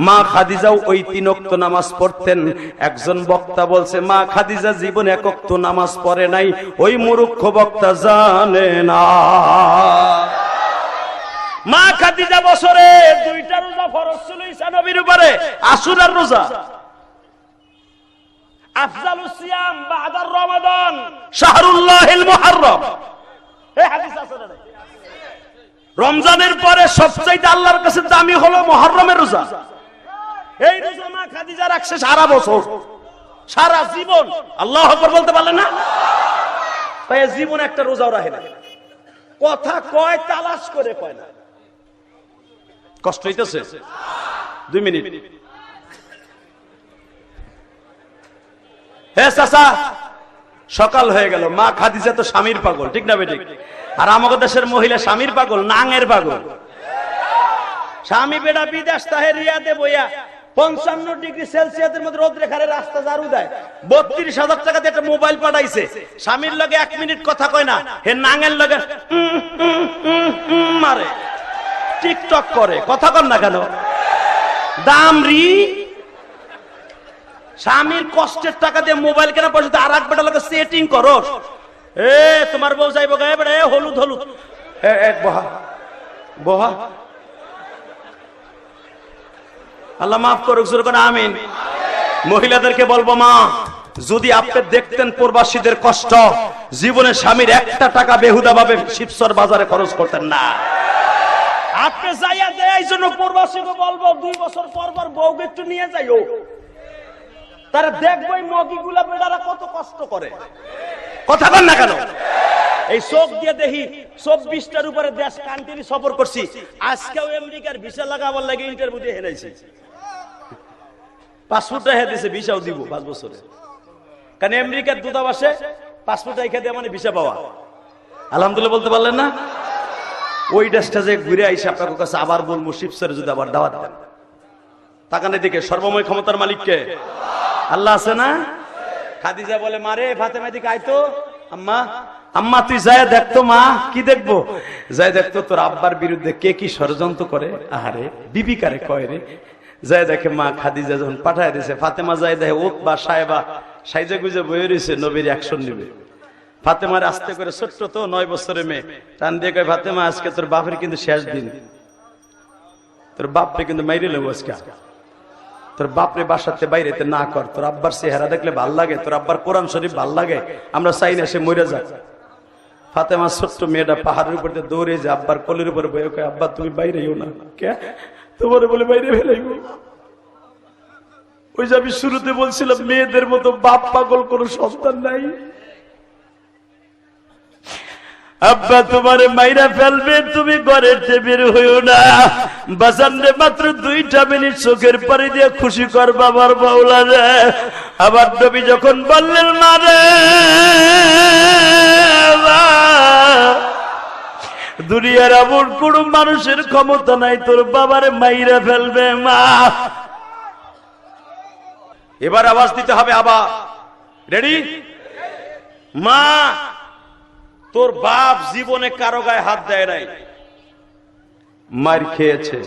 মা খাদিজাও ওই 3 ওয়াক্ত নামাজ পড়তেন। একজন বক্তা বলছে মা খাদিজা জীবনে 1 ওয়াক্ত নামাজ পড়ে নাই, ওই মূর্খ বক্তা জানে না। মা খাদিজা বছরে 2টা রোজা ফরজ ছিল ঈসা নবীর উপরে, আশুরার রোজা। আফজালুস সিয়াম বাদার রমাদান শাহরুল্লাহিল মুহাররম, এই হাদিস আছে না? রমজানের পরে সবচেয়ে আল্লাহর কাছে দামি হলো মুহররমের রোজা। এই রোজা মা খাদিজা রাখছে সারা বছর, সারা জীবন। আল্লাহু আকবার বলতে পারলেন না? তাই জীবন একটা রোজাও রাখে না, কথা কয় তালাশ করে কয় না। কষ্ট হইতেছে? 2 মিনিট। হে চাচা, সকাল হয়ে গেল। মা খাদিজা তো স্বামীর পাগল, ঠিক না বেঠিক? আর আমাদের দেশের মহিলা স্বামীর পাগল, নাঙের পাগল। স্বামী বেড়া বিদেশ তাহে রিয়াদে বইয়া 55 ডিগ্রি সেলসিয়াসের মধ্যে রোদ রেখারে রাস্তা ঝাড়ু দেয়, 32,000 টাকা দিয়ে একটা মোবাইল পাঠাইছে। স্বামীর লগে 1 মিনিট কথা কয় না, হে নাঙের লগে মারে, টিকটক করে। কথা কন না কেন? দামরি স্বামীর কষ্টের টাকা দিয়ে মোবাইল কেনা পয়সা আর এক বেটা লোকে সেটিং করো। এ তোমার বউ যাইব গায়ে বেড়া, হলুদ হলুদ, বহা বহা। আল্লাহ মাফ করুক, জোরে করে আমিন। মহিলাদেরকে বলবো, মা যদি আপনি দেখতেন প্রবাসীদের কষ্ট, জীবনে স্বামীর 1টা টাকা বেহুদা ভাবে শিবসর বাজারে খরচ করতেন না। আপনি যাইয়া দেয় এই জন্য প্রবাসীকে বলবো 2 বছর পর পর বউকে একটু নিয়ে যাইও, তারা দেখবো এই মগিগুলা বেড়ারা কত কষ্ট করে। কথা বল না কেন? এই চোখ দিয়ে দেখি 24টার উপরে দেশ কান্ট্রি সফর করছি। আজকেও আমেরিকার ভিসা লাগাবার লাগে ইন্টারভিউ দিয়ে হেলাইছি। পাসপোর্ট রেখে দিয়েছে, ভিসাও দিব 5 বছরে। কারণ আমেরিকার দূতাবাসে পাসপোর্ট রেখে দেওয়া মানে ভিসা পাওয়া। আলহামদুলিল্লাহ বলতে পারলেন না? ওই দেশটা যে ঘুরে আইসে আপনার কাছে আবার বলবো, শিবসরে যদি আবার দাওয়াত দেন। তাকানে দিকে সর্বময় ক্ষমতার মালিককে আল্লাহ আছে না? খাদিজা বলে, মারে ফাতেমা দিকে আইতো। আম্মা আম্মা তুই যায় দেখতো। মা কি দেখবো? যায় দেখতো তোর আব্বার বিরুদ্ধে কে কি ষড়যন্ত্র করে। আহারে বিবি কারে কয় রে। যায় দেখে মা খাদিজা যখন পাঠায় দিয়েছে, ফাতেমা যায় দেখে উতবা সাহেবা সাইজে গুজে বয়ে রয়েছে, নবীর অ্যাকশন নিবে। ফাতেমার আস্তে করে, ছোট্ট তো 9 বছরের মেয়ে, টান দিয়ে কয়, ফাতেমা আজকে তোর বাপের কিন্তু শেষ দিন, তোর বাপরে কিন্তু মাইরে লেবো আজকে। তোর বাপরে বাসাতে বাইরেতে না কর, তোর আব্বার চেহারা দেখলে ভাল লাগে, তোর আব্বার কোরআন শরীফ ভাল লাগে, আমরা চাই না সে মরে যাক। ফাতেমা ছোট্ট মেয়েটা পাহাড়ের উপর দৌড়ে যে আব্বার কোলের উপরে বয়ে কয়, আব্বা তুমি বাইরেও না। কে? তোমার বলে বাইরে ফেলাইব। ওই যে আমি শুরুতে বলছিলাম, মেয়েদের মতো বাপ পাগল কোন সন্তান নাই। আব্বা তোমারে মাইরা ফেলবে, তুমি ঘরের বের হইও না। বাজান রে, মাত্র 2টা মিনিট চোখের পানি দিয়ে খুশি কর বাবার বাউলা রে। আবার নবী যখন বললেন, মারে দুনিয়ার এমন কোন মানুষের ক্ষমতা নাই তোর বাবারে মাইরা ফেলবে। মা এবার আওয়াজ দিতে হবে, আবার রেডি? মা তোর বাপ জীবনে কারো গায়ে হাত দেয় নাই, মার খেয়েছে।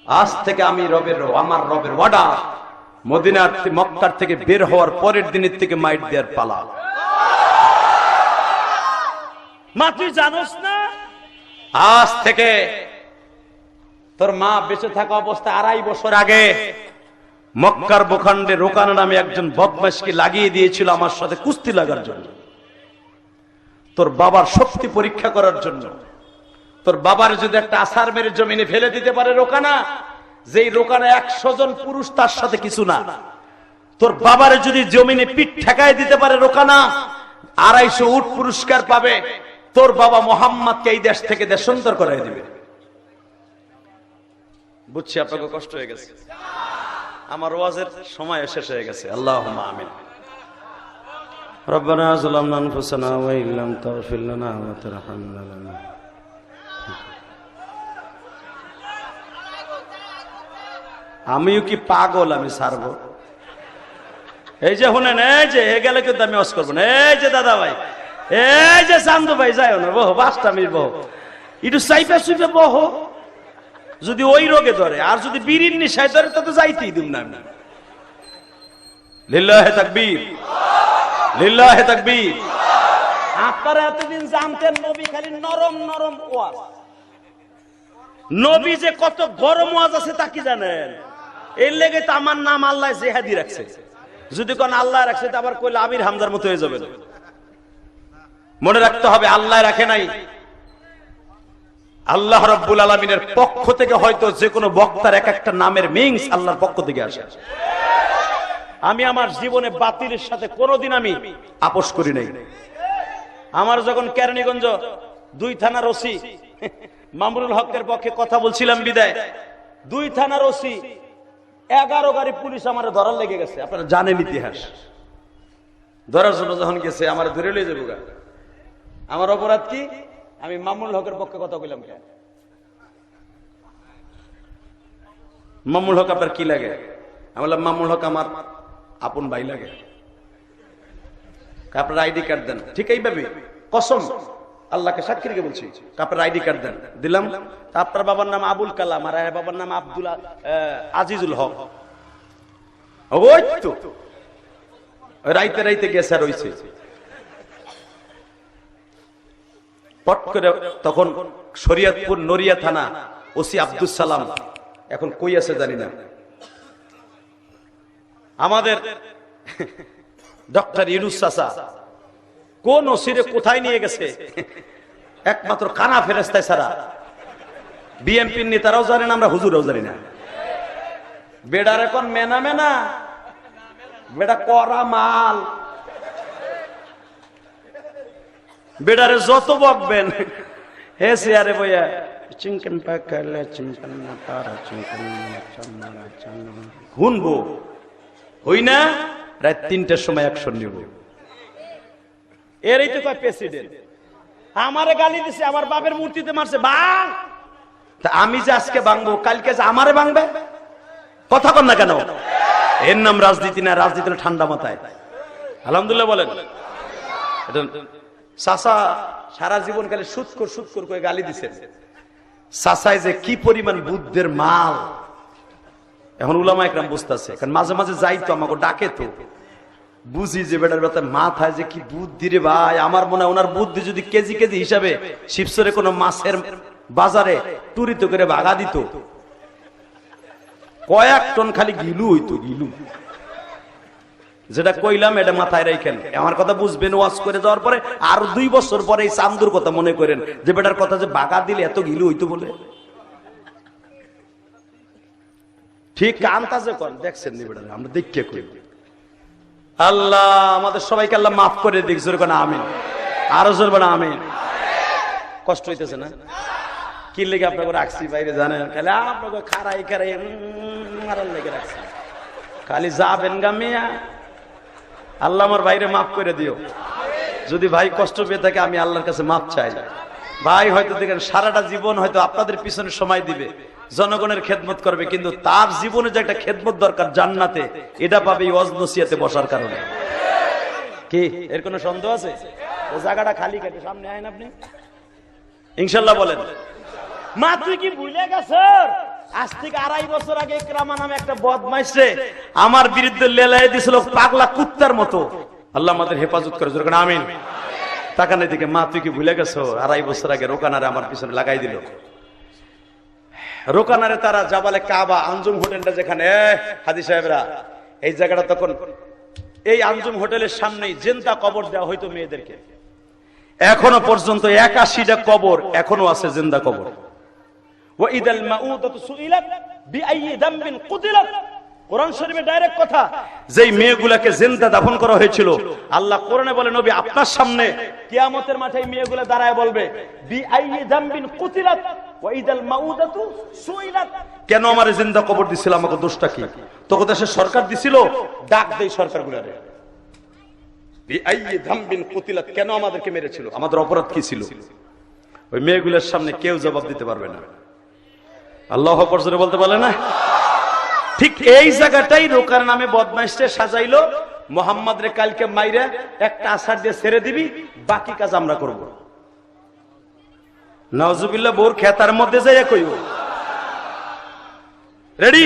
আজ থেকে আমি আমার রবের ওয়ার্ডার, মদিনার মক্কার থেকে বের হওয়ার পরের দিনের থেকে মাইট দেওয়ার পালা। মা তুই জানোস না, আজ থেকে তোর মা বেঁচে থাকা অবস্থায় 2.5 বছর আগে মক্কার ভূখণ্ডে রোকানা নামে একজন বদমাশকে লাগিয়ে দিয়েছিল আমার সাথে কুস্তি লাগার জন্য, তোর বাবার শক্তি পরীক্ষা করার জন্য। তোর বাবার যদি একটা আসার মেরে জমিনে ফেলে দিতে পারে রোকানা, যেই রোকানা 100 জন পুরুষ তার সাথে কিছু না। তোর বাবার যদি জমিনে পিঠ ঠেকায় দিতে পারে রোকানা, 250 উট পুরস্কার পাবে। তোর বাবা মোহাম্মদকে এই দেশ থেকে দেশান্তর করাই দিবে। বুঝছি আপনাকে কষ্ট হয়ে গেছে, আমার ওয়াজের সময় শেষ হয়ে গেছে। আল্লাহুম্মা আমিন। রব্বানা যালামনা আনফুসানা ওয়া ইল্লাম তাগফির লানা ওয়া তারহামনা লানা। আমিও কি পাগল আমি ছাড়বো? এই যে শুনেন, এই যে এ গেলে কিন্তু আমি ওয়াজ করবো না। এই যে দাদা ভাই, এই যে চান্দু ভাই, যাই না, বহু 5টা মিনিট বহু, একটু চাইপে চুইপে বহু। যদি ওই রোগে ধরে, আর যদি বিড়ির নেশায় ধরে তো যাইতেই দিন না আমি। লিল্লাহে তাকবীর, লিল্লাহে তাকবীর। আপনারা এতদিন জানতেন নবী খালি নরম নরম ওয়াজ, নবী যে কত গরম ওয়াজ আছে তা কি জানেন? এর লেগে তো আমার নাম আল্লাহ জেহাদি রাখছে। যদি কোন আল্লাহ রাখছে তো আবার কইলে আমির হামজার মতো হয়ে যাবে। মনে রাখতে হবে আল্লাহ রাখে নাই, আল্লাহ রাব্বুল আলামিনের পক্ষ থেকে হয়তো যে কোনো বক্তার এক একটা নামের মিংস আল্লাহর পক্ষ থেকে আসে। আমি আমার জীবনে বাতিলের সাথে কোনোদিন আমি আপোষ করি নাই। আমার যখন কেরানীগঞ্জ 2 থানার ওসি মামুনুল হকের পক্ষে কথা বলছিলাম বিদায়, 2 থানার ওসি 11 গাড়ি পুলিশ আমার ধরার লেগে গেছে। আপনারা জানেন ইতিহাস। ধরার জন্য যখন গেছে আমার ধরে লয়ে যাবো। আমার অপরাধ কি? আমি মামুনুল হকের পক্ষে কথা বললাম। কেন মামুনুল হক আপনার কি লাগে? আমি বললাম মামুনুল হক আমার আপন ভাই লাগে। আপনার আইডি কার্ড দেন। ঠিক এইভাবে কসম আল্লাহকে সাক্ষী রেখে বলছি, আপনার আইডি কার্ড দেন। দিলাম। আপনার বাবার নাম আবুল কালাম আর বাবার নাম আব্দুল আজিজুল হক। ওই তো রাইতে রাইতে গেছে আর হইছে। পট করে তখন শরীয়তপুর নড়িয়া থানা ওসি আব্দুল সালাম এখন কই আছে জানি না। আমাদের ডক্টর ইউনুস চাচা কোন ওসিরে কোথায় নিয়ে গেছে একমাত্র কানা ফেরেশতায় ছাড়া বিএনপির নেতারাও জানেন, আমরা হুজুরাও জানি না। বেডার এখন মেনা মেনা, বেডা করা মাল। বেডারে যত বকবেন হে সিয়ারে বইয়া চিংকেন পাকালে চিংকেন না তারা চিংকেন না চামড়া চামড়া হুনবো হই না। রাত 3টার সময় অ্যাকশন নিব। এরই তো কয় প্রেসিডেন্ট। আমারে গালি দিছে, আমার বাপের মূর্তিতে মারছে বাং। তা আমি যে আজকে ভাঙবো, কালকে যে আমারে ভাঙবে, কথা কন না কেন? এর নাম রাজনীতি না, রাজনীতি ঠান্ডা মাথায়। আলহামদুলিল্লাহ বলেন। চাচা সারা জীবন খালি সুৎকর করে গালি দিছেন। চাচাই যে কি পরিমাণ বুদ্ধের মাল এখন উলামা একরাম বুঝতেছে। কারণ মাঝে মাঝে যাই তো আমাকে ডাকে তো বুঝি যে বেটার বেটা মাথায় যে কি বুদ্ধি রে ভাই। আমার মনে হয় ওনার বুদ্ধি যদি কেজি কেজি হিসাবে শিবসরে কোনো মাছের বাজারে টুরিত করে ভাগা দিত, কয়েক টন খালি গিলু হইতো। গিলু যেটা কইলাম এটা মাথায় রাখেন। আমার কথা বুঝবেন ওয়াজ করে যাওয়ার পরে। আর 2 বছর পরে এই চান্দুর কথা মনে করেন যে বেটার কথা যে বাগা দিলে এত গিলু হইতো বলে। ঠিক আন্তাজে কর দেখছেন নি বেটা, আমরা দেখে কই। আল্লাহ আমাদের সবাইকে আল্লাহ মাফ করে দিক। জোরে কোন আমিন, আরো জোরে বলেন আমিন। কষ্ট হইতেছে না? কি লেগে আপনাকে রাখছি বাইরে জানেন? খালি আপনাকে খারাই খারাই মারার লেগে রাখছি। খালি যাবেন গামিয়া। আল্লাহ আমার ভাইরে মাফ করে দিও। যদি ভাই কষ্ট পেয়ে থাকে আমি আল্লাহর কাছে মাফ চাই। ভাই হয়তো দেখেন সারাটা জীবন হয়তো আপনাদের পিছনে সময় দিবে, জনগণের খেদমত করবে, কিন্তু তার জীবনে যে একটা খেদমত দরকার জান্নাতে, এটা পাবে এই ওয়াজ নসিহতে বসার কারণে। কি এর কোনো সন্দেহ আছে? ও জায়গাটা খালি কেটে সামনে আইন আপনি ইনশাআল্লাহ বলেন। মা তুই কি ভুলে গেছ? আজ থেকে 2.5 বছর আগে ইকরামা নামে একটা বদমাইশে আমার বিরুদ্ধে লেলাই দিছিল পাগলা কুত্তার মতো। আল্লাহ আমাদের হেফাজত করে। জোরে কোন আমিন। তাকানের দিকে মা তুই কি ভুলে গেছো? 2.5 বছর আগে রোকানারে আমার পিছনে লাগাই দিল। রোকানারে তারা জাবালে কাবা আঞ্জুম হোটেলটা যেখানে, হাজি সাহেবরা এই জায়গাটা তখন এই আঞ্জুম হোটেলের সামনেই জিন্দা কবর দেওয়া হইতো মেয়েদেরকে। এখনো পর্যন্ত 81টা কবর এখনো আছে জিন্দা কবর। ওয়াইদাল মাউদাতু সুইলাত বিআইয়ি যামবিন কুতিলাত। কোরআন শরীফে ডাইরেক্ট কথা, যেই মেয়েগুলোকে জিন্দা দাফন করা হয়েছিল, আল্লাহ কোরআনে বলে নবী আপনার সামনে কিয়ামতের মাঠে এই মেয়েগুলো দাঁড়ায় বলবে বিআইয়ি যামবিন কুতিলাত ওয়াইদাল মাউদাতু সুইলাত। কেন আমারে জিন্দা কবর দিছিল? আমাকে দোষটা কি? তোকে দেশের সরকার দিছিল, ডাক দেই সরকারগুলোরে। বিআইয়ি যামবিন কুতিলাত, কেন আমাদেরকে মেরেছিল? আমাদের অপরাধ কি ছিল? ওই মেয়েগুলোর সামনে কেউ জবাব দিতে পারবে না। আল্লাহু আকবার জোরে বলতে পারলে না? ঠিক এই জায়গাটাই রোকার নামে বদমাইশে সাজাইলো, মোহাম্মদ রে কালকে মাইরা একটা আসার দিয়ে ছেড়ে দিবি, বাকি কাজ আমরা করব। নাউজুবিল্লাহ। বোর খেতার মধ্যে যাইয়া কইব রেডি?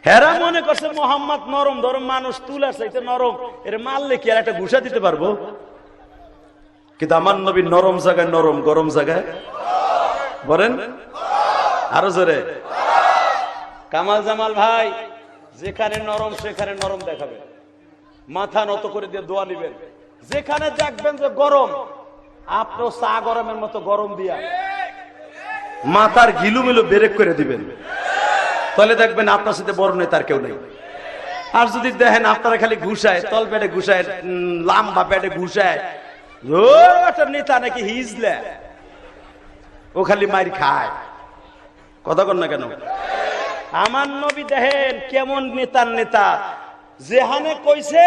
হেরা মনে করছে মোহাম্মদ নরম ধরম মানুষ, তুলার চাইতে নরম, এর মারলে কি আর একটা ঘুষা দিতে পারবো? কিন্তু আমার নবী নরম জায়গায় নরম, গরম জায়গায় বলেন আরো জোরে। কামাল জামাল ভাই যেখানে নরম সেখানে নরম দেখাবে, মাথা নত করে দিয়ে দোয়া নিবেন। যেখানে দেখবেন যে গরম, আপনিও চা গরমের মতো গরম দিয়া মাথার গিলুমিলু বেরেক করে দিবেন, তাহলে দেখবেন আপনার সাথে বড় নেতার কেউ নেই। আর যদি দেখেন আপনারা খালি ঘুষায়, তল পেটে ঘুষায়, লাম্বা পেটে ঘুষায়, নেতা নাকি হিজলে, ও খালি মাইর খায়, কথা কর না কেন? আমার নবী দেখেন কেমন নেতার নেতা, যেখানে কইছে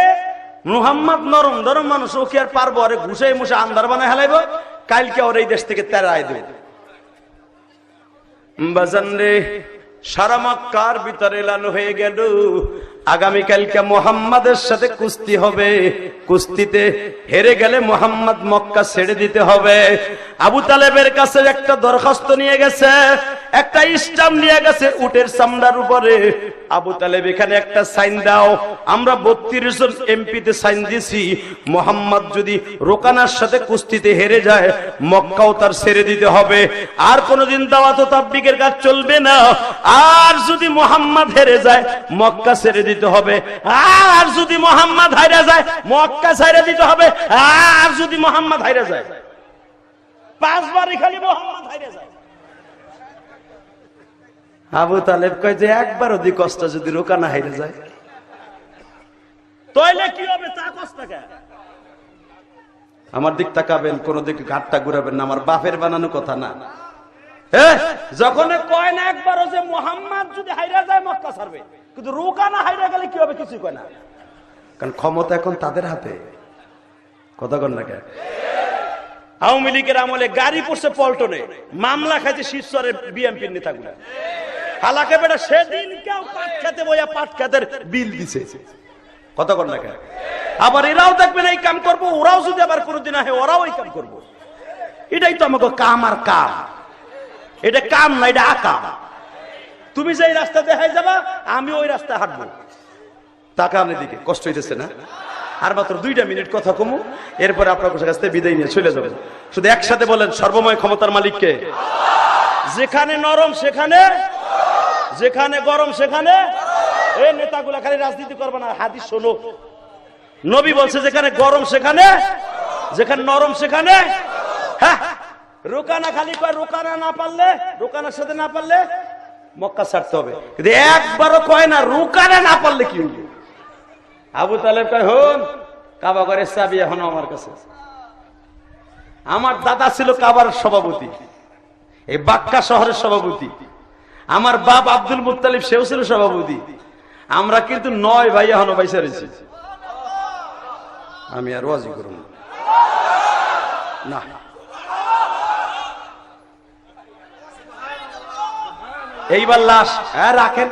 মুহাম্মদ নরম ধরম মানুষ, ও কি আর পারবো? আরে ঘুষাই মুষে আন্ধার বানায় হেলাইব, কালকে ওর এই দেশ থেকে তেরাই দেব। বাজান রে, সারা মক্কার ভিতরে এলানো হয়ে গেল আগামীকালকে মুহাম্মাদের সাথে কুস্তি হবে, কুস্তিতে হেরে গেলে মুহাম্মদ মক্কা ছেড়ে দিতে হবে। আবু তালেবের কাছে একটা দরখাস্ত নিয়ে গেছে, একটা স্টাম্প নিয়ে গেছে উটের চামড়ার উপরে। আবু তালেব এখানে একটা সাইন দাও, আমরা 32 জন এমপিতে সাইন দিছি, মুহাম্মদ যদি রোকানার সাথে কুস্তিতে হেরে যায় মক্কাও তার ছেড়ে দিতে হবে, আর কোনদিন দাওয়াত ও তাবলীগের কাজ চলবে না। আর যদি মুহাম্মদ হেরে যায় মক্কা ছেড়ে দিতে হবে, আর যদি মুহাম্মদ হাইরা যায় মক্কা ছেড়ে দিতে হবে, আর যদি মুহাম্মদ হাইরা যায়, 5 বারই খালি মুহাম্মদ হাইরা যায়। আবু তালেব কয় যে একবার অধিক কষ্ট যদি রোকানা হাইরে যায় তাহলে কি হবে? তা কষ্ট কে? আমার দিক তাকাবেন, কোন দিকে ঘাটটা ঘুরাবেন না, আমার বাপের বানানো কথা না। যখন কয় না একবারও যে মুহাম্মদ যদি হাইরা যায় মক্কা ছাড়বে, কিন্তু রোকানা হাইরা গেলে কি হবে কিছু কয় না, কারণ ক্ষমতা এখন তাদের হাতে, কথা কন না কে? আওয়ামী লীগের আমলে গাড়ি পড়ছে পল্টনে, মামলা খাইছে শিবচরের বিএনপির নেতাগুলা, হালাকে বেটা সেদিন কেউ পাট খেতে বইয়া পাট খেতের বিল দিছে, কথা কন না কে? আবার এরাও দেখবেন এই কাম করবো, ওরাও যদি আবার কোনোদিন আহে ওরাও এই কাম করবো। এটাই তো আমাকে কাম আর কাম, এটা কাম না, এটা আকাম। তুমি যে রাস্তা দেখাই যাবা, আমি ওই রাস্তায় হাঁটবো, তাকানের দিকে। কষ্ট হইতেছে না? আর মাত্র 2 মিনিট কথা কমু, এরপরে আপনার কাছ থেকে বিদায় নিয়ে চলে যাবো। শুধু একসাথে বলেন, সর্বময় ক্ষমতার মালিককে। যেখানে নরম সেখানে, যেখানে গরম সেখানে। এই নেতাগুলা খালি রাজনীতি করবে না, হাদিস শোনো। নবী বলছে যেখানে গরম সেখানে, যেখানে নরম সেখানে। হ্যাঁ, রোকানা খালি কয়, রোকানা না পারলে, রোকানার সাথে না পারলে মক্কা ছাড়তে হবে, কিন্তু একবারও কয় না রোকানা না পারলে কি হবে। আবু তালেব কয়, হন কাবা ঘরের চাবি এখনো আমার কাছে। আমার দাদা ছিল কাবার সভাপতি, এই বাক্কা শহরের সভাপতি। আমার বাপ আব্দুল মুত্তালিব, সেও ছিল সভাপতি। আমরা কিন্তু 9 ভাই এখনো বাইসা রয়েছি। আমি আর ওয়াজি করব না। এইবার লাশ রাখেন,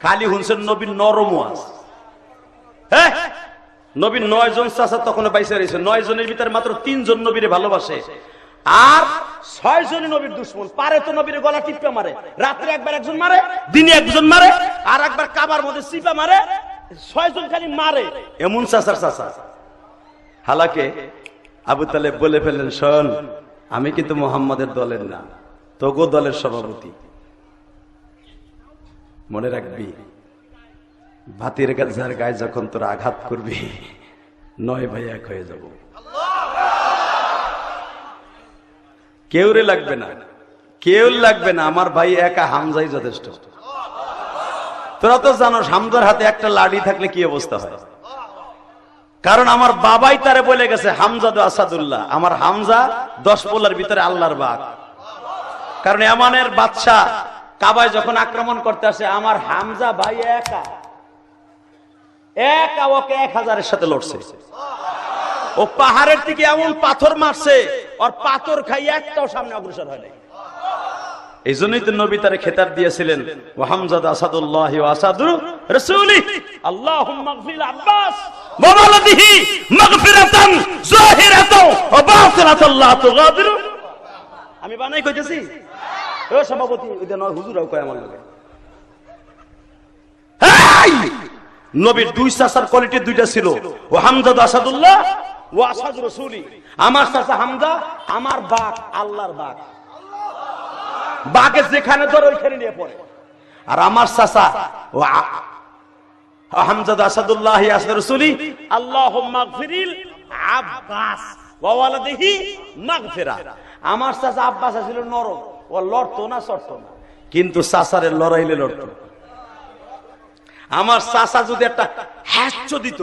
খালি হুনছেন নবীর নরম ওয়াজ। হ্যাঁ, নবীর 9 জন চাচা তখন বাইসা রয়েছে। 9 জনের ভিতরে মাত্র 3 জন নবীরে ভালোবাসে, আর 6 জনই নবীর দুশ্মন। পারে তো নবীর গলা টিপে মারে, রাত্রে একবার একজন মারে, দিনে একজন মারে, আর একবার কাবার মধ্যে চিপা মারে। 6 জন খালি মারে, এমন চাচার চাচা। হালাকে আবু তালেব বলে ফেললেন, শোন, আমি কিন্তু মুহাম্মাদের দলের না, তোগো দলের সভাপতি। মনে রাখবি, ভাতির গাছের গায়ে যখন তোরা আঘাত করবি, 9 ভাই এক হয়ে যাব। কেউ রে লাগবে না, কেউ লাগবে না, আমার ভাই একা হামজাই যথেষ্ট। তোরা তো জানোস হামজার হাতে একটা লাঠি থাকলে কি অবস্থা হয়। কারণ আমার বাবাই তারে বলে গেছে, হামজা দু আসাদুল্লাহ। আমার হামজা 10 পোলার ভিতরে আল্লাহর বাঘ। কারণ ইয়ামানের বাদশা কাবায় যখন আক্রমণ করতে আসে, আমার হামজা ভাই একা ওকে 1000-এর সাথে লড়ছে। ও পাহাড়ের দিকে এমন পাথর মারছে, আর পাথর খাই একটাও সামনে অগ্রসর হয় নাই। এই জন্যই তো নবী তারে খেতাব দিয়েছিলেন, ওয়া হামজা আসাদুল্লাহি ওয়া আসাদু রাসূলি, আল্লাহুম্মা গফির আব্বাস ওয়া ওয়ালাদিহি মাগফিরাতান যাহিরাতান ওয়া বাতিনাতান লা তুগাদিরু। আমি বানাই কইতেছি, ও সভাপতি, ওই যে নয় হুজুরাও কয় আমার লগে, নবীর দুই চাচার কোয়ালিটি দুইটা ছিল, ও হামজা আসাদুল্লাহ ও আসাদ রাসূলি। আমার চাচা হামজা আমার বাঘ, আল্লাহর বাঘ, বাঘে যেখানে ধরে ওইখানে নিয়ে পড়ে। আর আমার চাচা ও হামজা আসাদুল্লাহ আসাদ রাসূলি আল্লাহুম্মা গফিরিল আব্বাস ওয়া ওয়ালাদিহি মাগফিরা। আমার চাচা আব্বাস ছিল নরম, ও লড়তো না চড়তো না, কিন্তু চাচারে লড়াইলে লড়তো। আমার চাচা যদি একটা হ্যাচ্চ দিত,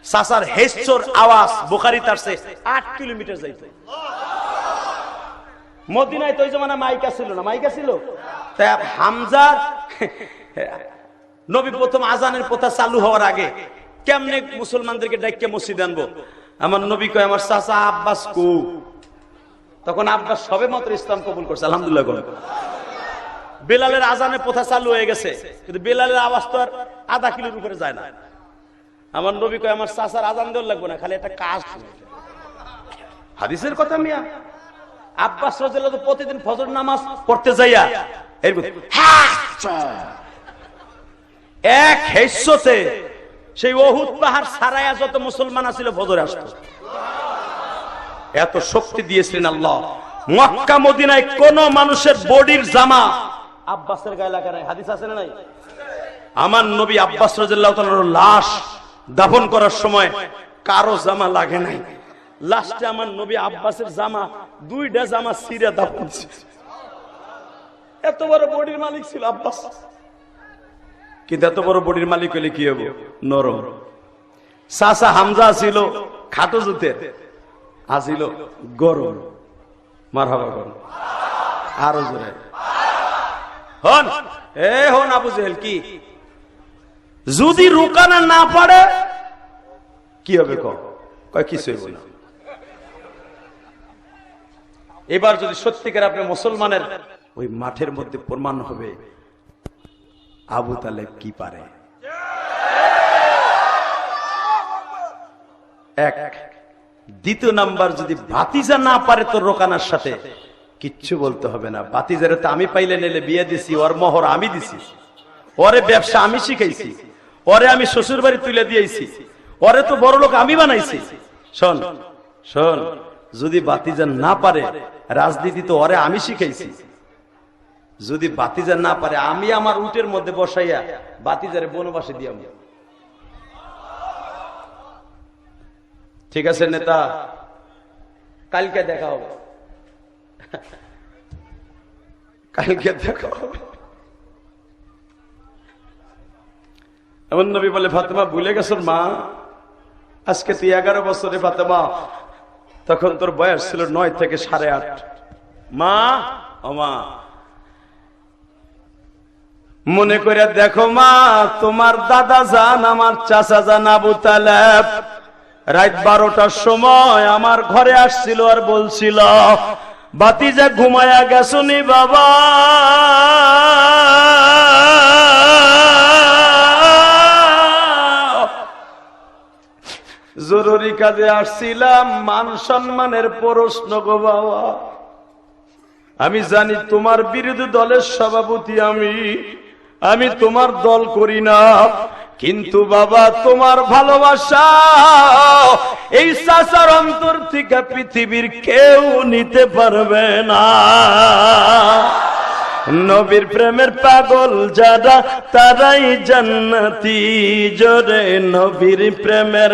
চাচার হেচ্চর আওয়াজ বুখারীতে আসছে 8 কিলোমিটার যাইত। মদিনায় তো ওই জমানা মাইকা ছিল না, মাইকা ছিল তাই হামজার নবী প্রথম আজানের প্রথা চালু হওয়ার আগে কেমনে মুসলমানদেরকে ডাইকে মসজিদে আনবো, আমার নবী কয় আমার চাচা আব্বাস কু। তখন আব্বাস সবে মাত্র ইসলাম কবুল করছে, আলহামদুলিল্লাহ। বেলালের আজানের প্রথা চালু হয়ে গেছে, কিন্তু বেলালের আওয়াজ তো আর আধা কিলোর উপরে যায় না। আমার নবী কয় আমার চাচার আজান দেওয়ার লাগবে না, খালি একটা কাজ। হাদিসের কথা মিয়া। আব্বাস রাদিয়াল্লাহু আনহু প্রতিদিন ফজর নামাজ পড়তে যাইয়া এরকম এক হেসতে সেই উহুদ পাহাড় ছাড়াইয়া যত মুসলমান ছিল ফজরে আসতো। এত শক্তি দিয়েছিলেন আল্লাহ। মক্কা মদিনায় কোন মানুষের বডির জামা আব্বাসের গায়ে লাগা নাই, হাদিস আছে না নাই? আমার নবী আব্বাস রাদিয়াল্লাহু তাআলার লাশ দাফন করার সময় কারো জামা লাগে নাই। লাস্টে আমার নবী আব্বাসের জামা, দুইটা জামা ছিঁড়ে দাফন ছিল। এত বড় বডির মালিক ছিল আব্বাস, কিন্তু এত বড় বডির মালিক হলে কি হবে? নরম। চাচা হামজা ছিল খাটো জুতের, আসিল গরম। মারহাবা করুন আরো জোরে হন। হন আবু জেহেল, কি যদি রুকানা না পারে কি হবে? কয় কিছু হইব না। এবার যদি সত্যিকার আপনি মুসলমানের ওই মাঠের মধ্যে প্রমাণ হবে আবু তালেব কি পারে। এক দ্বিতীয় নাম্বার, যদি ভাতিজা না পারে তো রোকানার সাথে কিচ্ছু বলতে হবে না। ভাতিজারে তো আমি পাইলে নেলে বিয়ে দিছি, ওর মোহর আমি দিছি, ওরে ব্যবসা আমি শিখাইছি, ওরে আমি শ্বশুর বাড়ি তুলে দিয়েছি, ওরে তো বড় লোক আমি বানাইছি। শোন শোন, যদি ভাতিজা না পারে রাজনীতি তো ওরে আমি শিখাইছি। যদি ভাতিজা না পারে আমি আমার উটের মধ্যে বসাইয়া ভাতিজারে বনবাসে দিয়াম। ঠিক আছে নেতা, কালকে দেখা হবে, কালকে দেখা হবে। এমন নবী বলে, ফাতেমা ভুলে গেছো মা, আজকে তুই 11 বছরে ফাতেমা, তখন তোর বয়স ছিল 9 থেকে 8.5। মা ও মা, মনে করে দেখো মা, তোমার দাদা জান আমার চাচা জান আবু তালেব রাত 12টার সময় আমার ঘরে আসছিল আর বলছিল, বাতিজা ঘুমায়া গেছনি বাবা, জরুরি কাজে আসছিলাম, মান সম্মানের প্রশ্ন গো বাবা। আমি জানি তোমার বিরোধী দলের সভাপতি আমি তোমার দল করি না, কিন্তু বাবা তোমার ভালোবাসা এই চাচার অন্তর থেকে পৃথিবীর কেউ নিতে পারবে না। নবীর প্রেমের পাগল যারা তারাই জান্নাতি, জোরে নবীর প্রেমের,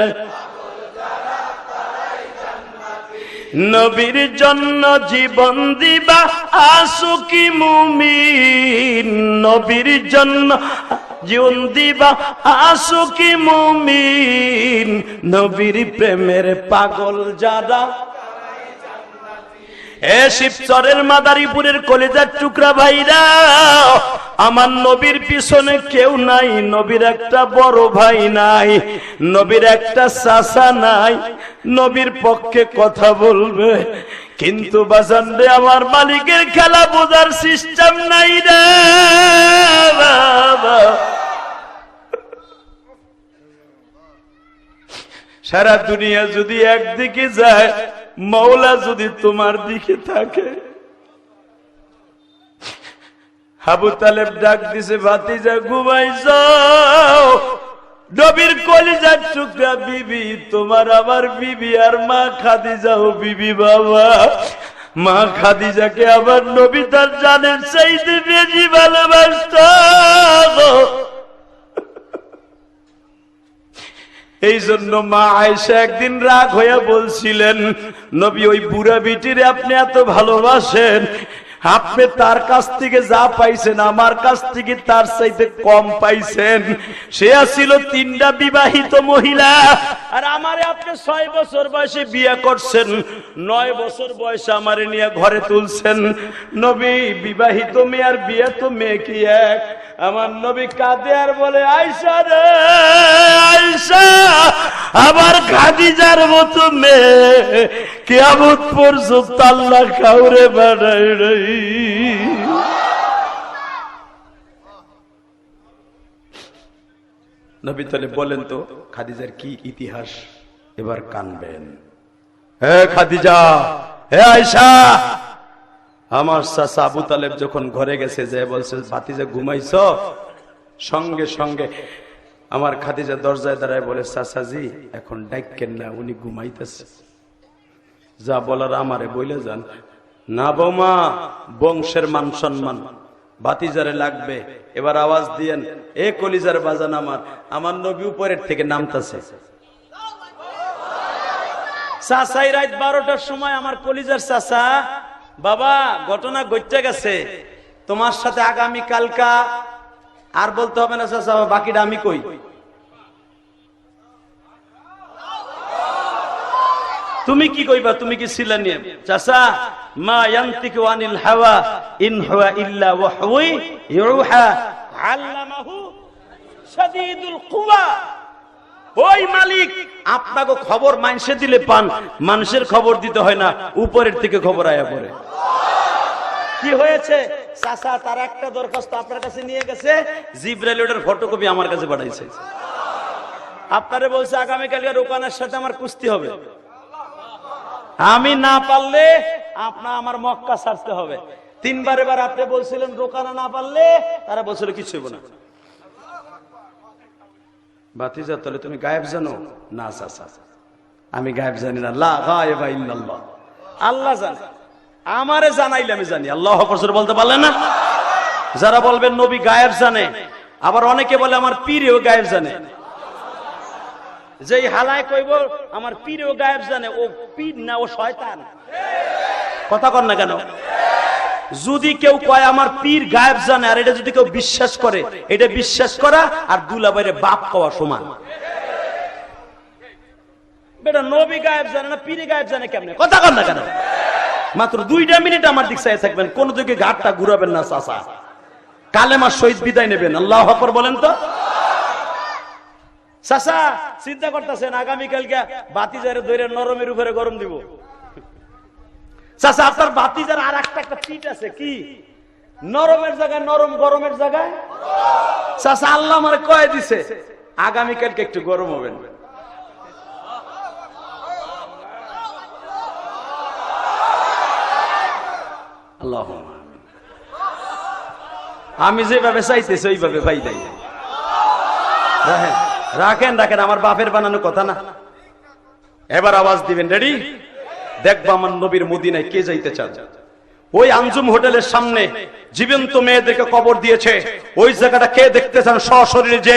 নবীর জন্য জীবন দিবা আশুকি মুমিন, নবীর জন্য জীবন দিবা আশুকি মুমিন, নবীর প্রেমের পাগল যারা। এ শিবচরের মাদারীপুরের কলেজার টুকরা ভাইরা, আমার নবীর পিছনে কেউ নাই, নবীর একটা বড় ভাই নাই, নবীর একটা চাচা নাই, নবীর পক্ষে কথা বলবে, কিন্তু বাজান রে আমার মালিকের খেলা বোঝার সিস্টেম নাই রে বাবা। সারা দুনিয়া যদি একদিকে যায়, মৌলা যদি তোমার দিকে থাকে। আবু তালেব ডাক দিছে, ভাতিজা ঘুমাই যাও, নবীর কলিজার টুকরা বিবি, তোমার আমার বিবি, আর মা খাদিজাও বিবি। বাবা, মা খাদিজাকে আবার নবী তার জানের চাইতে বেশি ভালোবাসত। এই জন্য মা আয়েশা একদিন রাগ হইয়া বলছিলেন, নবী ওই বুড়া বিটিরে আপনি এত ভালোবাসেন, আপনি তার কাছ থেকে যা পাইছেন আমার কাছ থেকে তার চাইতে কম পাইছেন। সে ছিল 3টা বিবাহিত মহিলা, আর আমারে আপনি 6 বছর বয়সে বিয়ে করছেন, 9 বছর বয়সে আমারে নিয়ে ঘরে তুলছেন। নবী, বিবাহিত মেয়ে আর বিয়ে তো মেয়ে কি এক? আমার নবী কাঁদে আর বলে, আয়েশা রে আয়েশা, আবার খাদিজার মতো মেয়ে কিয়ামত পর্যন্ত আল্লাহ কাউরে বানায় নাই। নবী তাহলে বলেন তো খাদিজার কি ইতিহাস? এবার কানবেন। হে খাদিজা, হে আয়েশা, আমার চাচা আবু তালেব যখন ঘরে গেছে, যে বলছে ভাতিজা ঘুমাইছ, সঙ্গে সঙ্গে আমার খাদিজা দরজায় দাঁড়ায় বলে, চাচাজি এখন ডাকেন না, উনি ঘুমাইতেছে, যা বলার আমারে বইলে যান। না বৌমা, বংশের মান সম্মান ভাতিজারে লাগবে। এবার আওয়াজ দিয়েন, এ কলিজার বাজান আমার, আমার নবী উপরের থেকে নামতেছে। চাচাই রাত 12টার সময় আমার কলিজার চাচা, বাবা ঘটনা ঘটে গেছে, তোমার সাথে আগামী কালকা আর বলতে হবে না চাচা, বাকিটা আমি কই। তুমি কি কইবা? তুমি কি ছিলা নিয়ে চাচা? মা ইয়ান্তিকু আনিল হাওয়া ইন হুয়া ইল্লা ওয়াহয়ু ইউহা আল্লামাহু শাদীদুল কুওয়া। ওই মালিক আপনাকে খবর মানুষে দিলে পান, মানুষের খবর দিতে হয় না, উপরের থেকে খবর আয়া পড়ে। কি হয়েছে চাচা? তার একটা দরখাস্ত আপনার কাছে নিয়ে গেছে, জিবরাইল ওটার ফটোকপি আমার কাছে পাঠাইছে। আপনারে বলছে আগামীকালকে রোকানের সাথে আমার কুস্তি হবে, আমি না পারলে আপনার আমার মক্কা ছাড়তে হবে। 3বার এবার আপনি বলছিলেন রোকানা না পারলে, তারা বলছিল কিছু হইব না। ভাতিজা তাহলে তুমি গায়েব জানো? না চাচা, আমি গায়েব জানি না। লা গায়েবা ইল্লাল্লাহ, আল্লাহ জানে, আমারে জানাইলে আমি জানি। আল্লাহু আকবার বলতে পারলেন না? যারা বলবেন নবী গায়েব জানে, আবার অনেকে বলে আমার পীরও গায়েব জানে। যেই হালায় কইব আমার পীরও গায়েব জানে, ও পীর না, ও শয়তান। কথা কর না কেন? যদি কেউ কয় আমার পীর গায়েব জানে, আর এটা যদি কেউ বিশ্বাস করে, এটা বিশ্বাস করা আর দুলাভাইরে বাপ খাওয়া সমান। বেটা নবী গায়েব জানে না, পীর গায়েব জানে কেমনে? কথা কর না কেন? মাত্র 2টা মিনিট আমার দিক চাই থাকবেন, কোন দিকে ঘাটটা ঘুরাবেন না চাচা। কালেমার শহীদ বিদায় নেবেন। আল্লাহু আকবার বলেন তো। চাচা চিন্তা করতেছেন আগামীকালকে ভাতিজারে ধরে নরমের উপরে গরম দিব। চাচা আপনার ভাতিজার আর একটা পিঠ আছে, কি নরমের জায়গায় নরম, গরমের জায়গায়। চাচা আল্লাহ আমার কয়ে দিছে আগামীকালকে একটু গরম হবেন। আল্লাহ, আমি যেভাবে চাইতেছি ওইভাবে ভাই দেয়। রাখেন রাখেন রাখেন, আমার বাপের বানানো কথা না। এবার আওয়াজ দিবেন, রেডি? দেখবো আমার নবীর মদিনায় কে যাইতে চান। ওই আঞ্জুম হোটেলের সামনে জীবন্ত মেয়েদেরকে কবর দিয়েছে, ওই জায়গাটা কে দেখতে চান সশরীরে? যে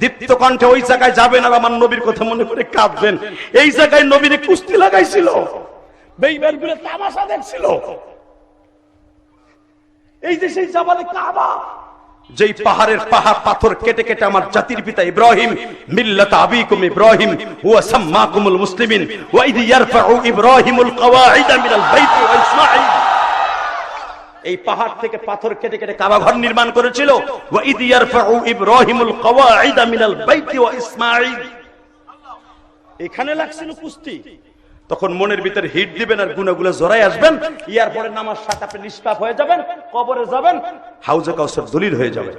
দীপ্ত কণ্ঠে ওই জায়গায় যাবেন আর আমার নবীর কথা মনে করে কাঁদবেন। এই জায়গায় নবীরে কুস্তি লাগাইছিল, বেঈমানগুলো তামাশা দেখছিল। এই যে সেই জাবালে কাবা, যেই পাহাড়ের পাহাড় পাথর কেটে কেটে আমার জাতির পিতা ইব্রাহিম, মিল্লাত আবিকুম ইব্রাহিম ওয়া সাম্মাকুমুল মুসলিমিন ওয়া ইয ইয়ারফাউ ইব্রাহিমুল কওয়াইদ মিনাল বাইতি ওয়া ইসমাঈল, এই পাহাড় থেকে পাথর কেটে কেটে কাবা ঘর নির্মাণ করেছিল। ওয়া ইয ইয়ারফাউ ইব্রাহিমুল কওয়াইদ মিনাল বাইতি ওয়া ইসমাঈল, এখানে লাগছিল কুস্তি। তখন মনের ভিতরে হিট দিবেন আর গুনাহগুলো জড়াই আসবেন। ইয়ার পরে নামাজ সাথে আপনি নিষ্পাপ হয়ে যাবেন, কবরে যাবেন, হাউজে কাউসার দলিল হয়ে যাবে।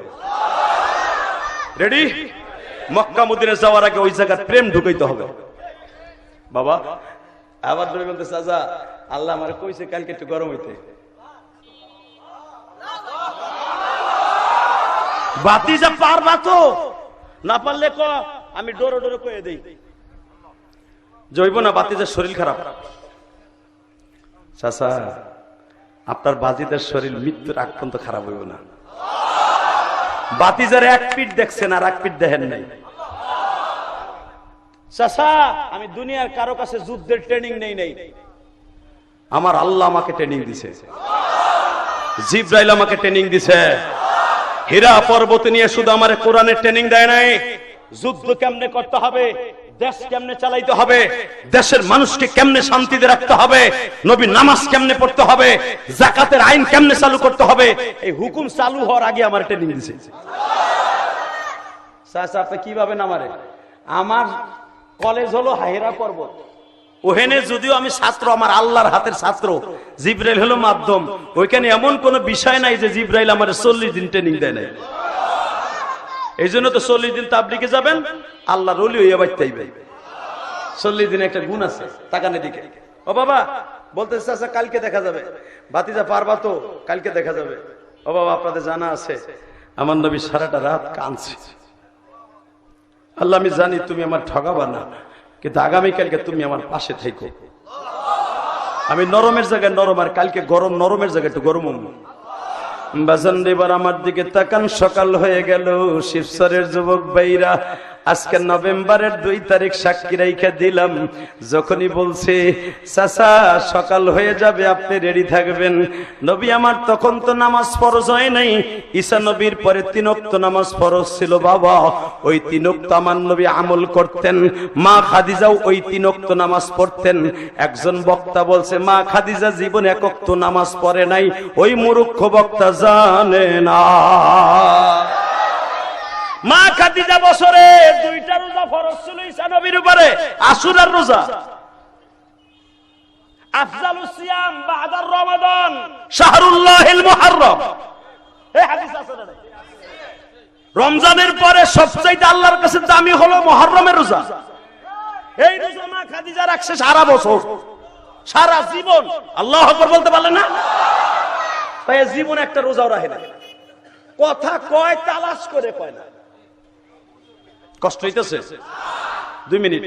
রেডি? মক্কা মদিনা যাওয়ার আগে ওই জায়গার প্রেম ঢুকাইতে হবে। বাবা আবার ধরে বলতে চাচা আল্লাহ আমারে কইছে কালকে একটু গরম হইতে। বাতিজা পারবা তো? না পারলে ক আমি ডোরে ডোরে কয়ে দেই জৈব না বাতিজার শরীর খারাপ। চাচা আপনার বাতিজার শরীর মৃত্যুর আগ পর্যন্ত খারাপ হইব না। বাতিজার এক পিঠ দেখছেন আর এক পিঠ দেখেন নাই। চাচা আমি দুনিয়ার কারো কাছে যুদ্ধের ট্রেনিং নেই নাই, আমার আল্লাহ আমাকে ট্রেনিং দিছে, জিব্রাইল আমাকে ট্রেনিং দিছে। হীরা পর্বত নিয়ে শুধু আমার কোরআনের ট্রেনিং দেয় নাই, যুদ্ধ কেমনে করতে হবে, দেশ কেমনে চালাইতে হবে, দেশের মানুষকে কেমনে শান্তিতে রাখতে হবে, নবী নামাজ কেমনে পড়তে হবে, যাকাতের আইন কেমনে চালু করতে হবে, এই হুকুম চালু হওয়ার আগে আমার ট্রেনিং দিছে। চাচা আপনি কিভাবে নামারে? আমার কলেজ হলো হীরা পর্বত, ওখানে যদিও আমি ছাত্র, আমার আল্লাহর হাতের ছাত্র, জিব্রাইল হলো মাধ্যম। ওইখানে এমন কোন বিষয় নাই যে জিব্রাইল আমার 40 দিন ট্রেনিং দেয় নাই। এই জন্য তো 40 দিন তাবলিগে যাবেন, আল্লাহর ওলি হইয়া বাইতে 40 দিন একটা গুণ আছে। তাকানের দিকে, ও বাবা বলতেছে চাচা কালকে দেখা যাবে, ভাতিজা পারবা তো? কালকে দেখা যাবে। ও বাবা আপনাদের জানা আছে আমার নবী সারাটা রাত কাঁদছে, আল্লাহ আমি জানি তুমি আমার ঠগাবা না, কিন্তু আগামীকালকে তুমি আমার পাশে থেকো। আমি নরমের জায়গায় নরম, আর কালকে গরম, নরমের জায়গায় একটু গরম। বাজান এবার আমার দিকে তাকান, সকাল হয়ে গেল। শিবসরের যুবক ভাইরা, আজকে নভেম্বরের 2 তারিখ সাক্ষী রাইখা দিলাম। যখনই বলছে চাচা সকাল হয়ে যাবে আপনি রেডি থাকবেন, নবী আমার তখন তো নামাজ ফরজ হয় নাই, ঈসা নবীর পরে 3 ওয়াক্ত নামাজ ফরজ ছিল বাবা। ওই 3 ওয়াক্ত আমার নবী আমল করতেন, মা খাদিজাও ওই 3 ওয়াক্ত নামাজ পড়তেন। একজন বক্তা বলছে মা খাদিজা জীবন 1 ওয়াক্ত নামাজ পড়ে নাই, ওই মূর্খ বক্তা জানে না। মা খাদিজা বছরে 2টা রোজা ফরজ ছিল ঈসা নবীর উপরে, আশুরার রোজা। আফজালুস সিয়াম বাদার রমাদান শাহরুল্লাহিল মুহাররম, এই হাদিস আছে না? রমজানের পরে সবচেয়ে আল্লাহর কাছে দামি হলো মুহররমের রোজা। এই রোজা মা খাদিজা রাখছে সারা বছর, সারা জীবন। আল্লাহু আকবার বলতে পারলেন না? তাই জীবন একটা রোজাও রাখে না, কথা কয় তালাশ করে কয় না। কষ্ট হইতেছে? 2 মিনিট।